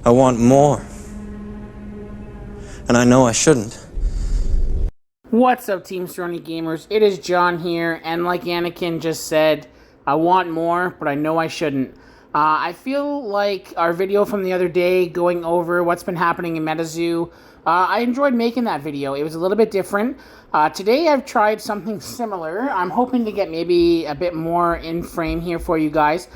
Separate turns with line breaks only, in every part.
I want more. And I know I shouldn't.
What's up, Team Cerrone Gamers? It is John here, and like Anakin just said, I want more, but I know I shouldn't. I feel like our video from the other day going over what's been happening in MetaZoo, I enjoyed making that video. It was a little bit different. Today I've tried something similar. I'm hoping to get maybe a bit more in frame here for you guys.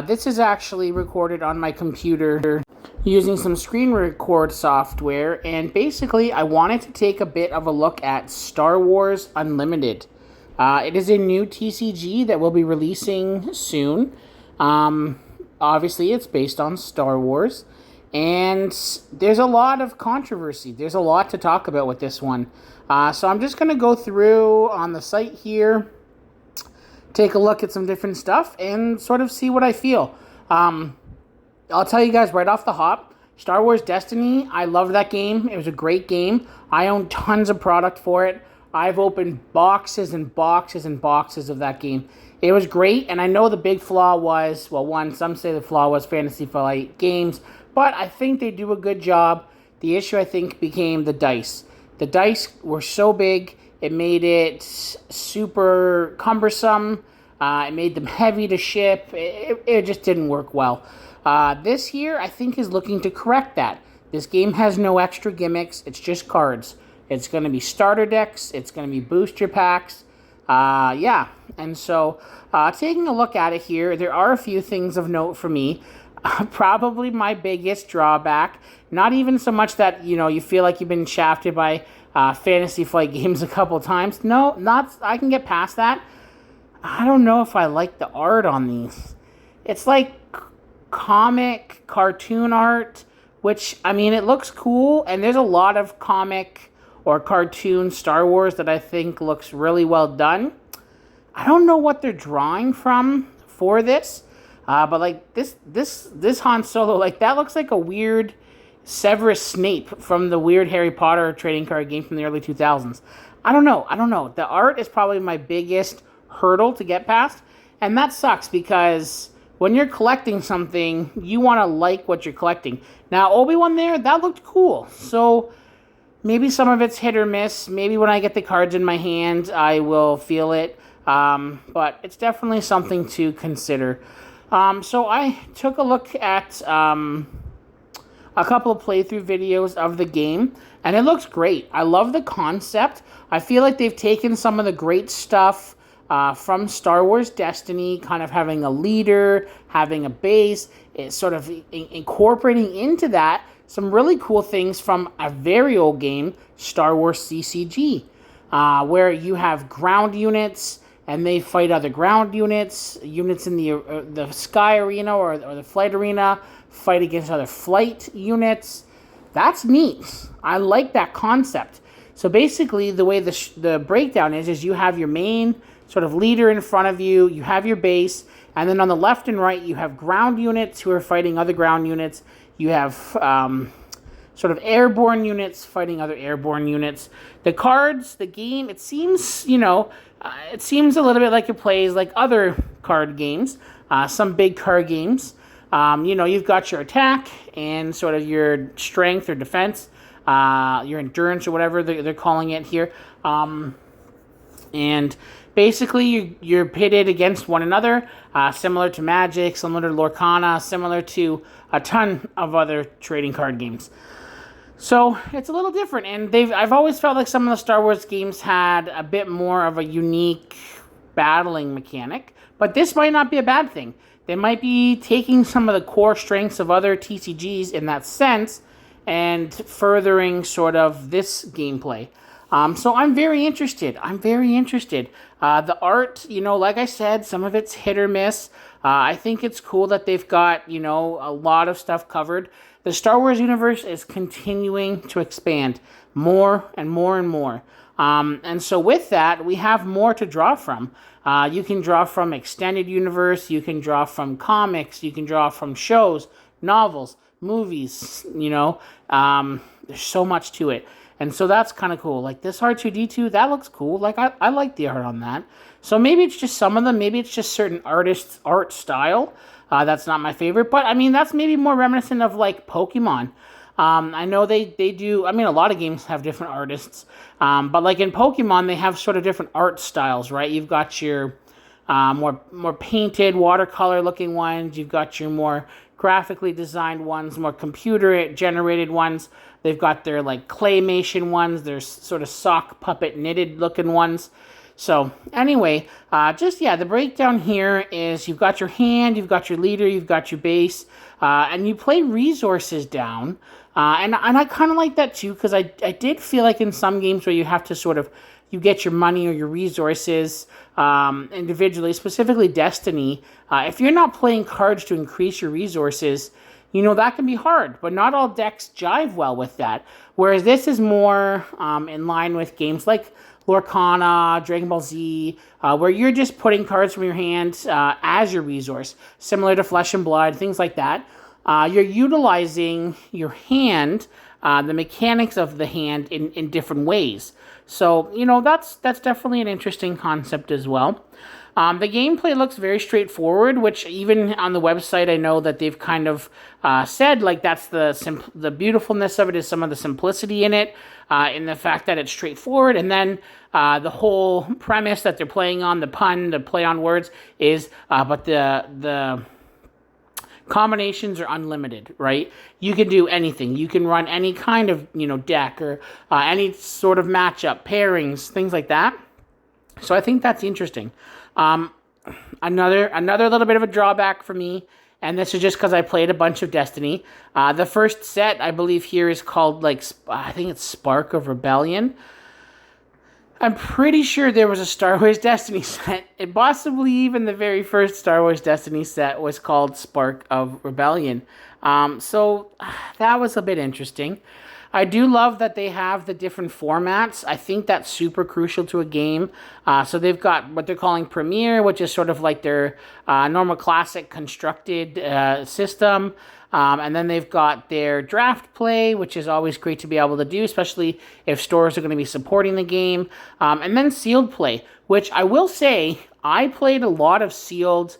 This is actually recorded on my computer using some screen record software, and basically I wanted to take a bit of a look at Star Wars Unlimited. It is a new TCG that will be releasing soon. Obviously it's based on Star Wars, and there's a lot of controversy. There's a lot to talk about with this one. So I'm just going to go through on the site here, take a look at some different stuff, and sort of see what I feel. I'll tell you guys right off the hop, Star Wars Destiny, I love that game. It was a great game. I own tons of product for it. I've opened boxes and boxes and boxes of that game. It was great, and I know the big flaw was, well, one, some say the flaw was Fantasy Flight Games, but I think they do a good job. The issue, I think, became the dice. The dice were so big, it made it super cumbersome. It made them heavy to ship. It just didn't work well. This year, I think, is looking to correct that. This game has no extra gimmicks. It's just cards. It's going to be starter decks. It's going to be booster packs. Yeah. And so, taking a look at it here, there are a few things of note for me. Probably my biggest drawback, not even so much that, you feel like you've been shafted by Fantasy Flight Games a couple times. No, I can get past that. I don't know if I like the art on these. It's like comic cartoon art, which, I mean, it looks cool, and there's a lot of comic or cartoon Star Wars that I think looks really well done. I don't know what they're drawing from for this, but like this Han Solo, like that looks like a weird Severus Snape from the weird Harry Potter trading card game from the early 2000s. I don't know. The art is probably my biggest hurdle to get past, and that sucks because when you're collecting something, you want to like what you're collecting. Now, Obi-Wan there, that looked cool. So maybe some of it's hit or miss. Maybe when I get the cards in my hand, I will feel it. But it's definitely something to consider. So I took a look at a couple of playthrough videos of the game, and it looks great. I love the concept. I feel like they've taken some of the great stuff from Star Wars Destiny, kind of having a leader, having a base, sort of incorporating into that some really cool things from a very old game, Star Wars CCG, where you have ground units and they fight other ground units in the sky arena or the flight arena, fight against other flight units. That's neat. I like that concept. So basically, the way the breakdown is you have your main sort of leader in front of you, you have your base, and then on the left and right, you have ground units who are fighting other ground units. You have sort of airborne units fighting other airborne units. The cards, the game, it seems, it seems a little bit like it plays like other card games, some big card games. You've got your attack and sort of your strength or defense, your endurance or whatever they're calling it here. And basically, you're pitted against one another, similar to Magic, similar to Lorcana, similar to a ton of other trading card games. So it's a little different, and I've always felt like some of the Star Wars games had a bit more of a unique battling mechanic, but this might not be a bad thing. They might be taking some of the core strengths of other TCGs in that sense and furthering sort of this gameplay. So I'm very interested. The art, like I said, some of it's hit or miss. I think it's cool that they've got, a lot of stuff covered. The Star Wars universe is continuing to expand more and more and more. And so with that, we have more to draw from. You can draw from extended universe. You can draw from comics. You can draw from shows, novels, movies, there's so much to it. And so that's kind of cool. Like this R2-D2, that looks cool. Like I like the art on that. So maybe it's just some of them. Maybe it's just certain artists' art style. That's not my favorite. But I mean, that's maybe more reminiscent of like Pokemon. I know they do, I mean, a lot of games have different artists. But like in Pokemon, they have sort of different art styles, right? You've got your more painted, watercolor-looking ones. You've got your more graphically designed ones, more computer-generated ones. They've got their, like, claymation ones. There's sort of sock puppet knitted-looking ones. So, anyway, the breakdown here is you've got your hand, you've got your leader, you've got your base, and you play resources down. And I kind of like that, too, because I did feel like in some games where you have to sort of, you get your money or your resources individually, specifically Destiny. If you're not playing cards to increase your resources, you know, that can be hard. But not all decks jive well with that. Whereas this is more in line with games like Lorcana, Dragon Ball Z, where you're just putting cards from your hand as your resource, similar to Flesh and Blood, things like that. You're utilizing your hand, the mechanics of the hand in different ways. So, you know, that's definitely an interesting concept as well. The gameplay looks very straightforward, which even on the website, I know that they've kind of said, like, that's the beautifulness of it is some of the simplicity in it, in the fact that it's straightforward. And then the whole premise that they're playing on, the pun, the play on words, is, but the combinations are unlimited, right? You can do anything. You can run any kind of, you know, deck or any sort of matchup, pairings, things like that. So I think that's interesting. Another little bit of a drawback for me, and this is just because I played a bunch of Destiny. The first set, I believe here, is called, like, I think it's Spark of Rebellion. I'm pretty sure there was a Star Wars Destiny set, and possibly even the very first Star Wars Destiny set was called Spark of Rebellion. So that was a bit interesting. I do love that they have the different formats. I think that's super crucial to a game. So they've got what they're calling Premiere, which is sort of like their normal classic constructed system. And then they've got their draft play, which is always great to be able to do, especially if stores are going to be supporting the game. And then sealed play, which I will say, I played a lot of sealed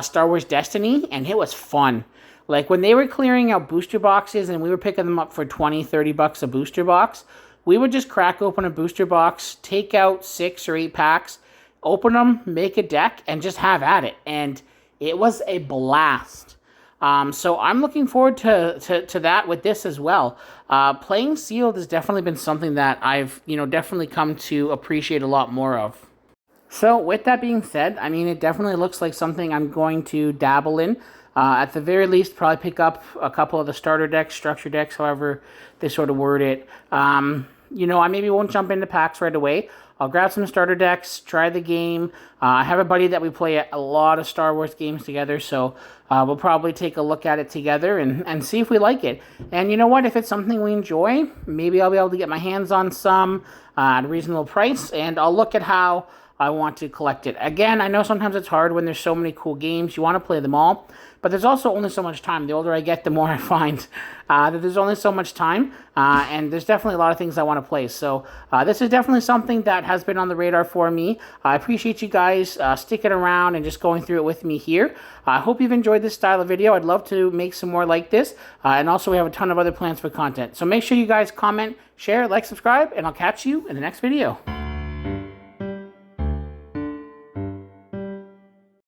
Star Wars Destiny, and it was fun. Like, when they were clearing out booster boxes and we were picking them up for $20, $30 a booster box, we would just crack open a booster box, take out 6 or 8 packs, open them, make a deck, and just have at it. And it was a blast. So I'm looking forward to that with this as well. Playing sealed has definitely been something that I've, you know, definitely come to appreciate a lot more of. So with that being said, I mean, it definitely looks like something I'm going to dabble in. At the very least, probably pick up a couple of the starter decks, structure decks, however they sort of word it. You know, I maybe won't jump into packs right away. I'll grab some starter decks, try the game. I have a buddy that we play a lot of Star Wars games together, so we'll probably take a look at it together and see if we like it. And you know what? If it's something we enjoy, maybe I'll be able to get my hands on some at a reasonable price, and I'll look at how I want to collect it. Again, I know sometimes it's hard when there's so many cool games. You want to play them all, but there's also only so much time. The older I get, the more I find that there's only so much time, and there's definitely a lot of things I want to play. So this is definitely something that has been on the radar for me. I appreciate you guys sticking around and just going through it with me here. I hope you've enjoyed this style of video. I'd love to make some more like this, and also we have a ton of other plans for content. So make sure you guys comment, share, like, subscribe, and I'll catch you in the next video.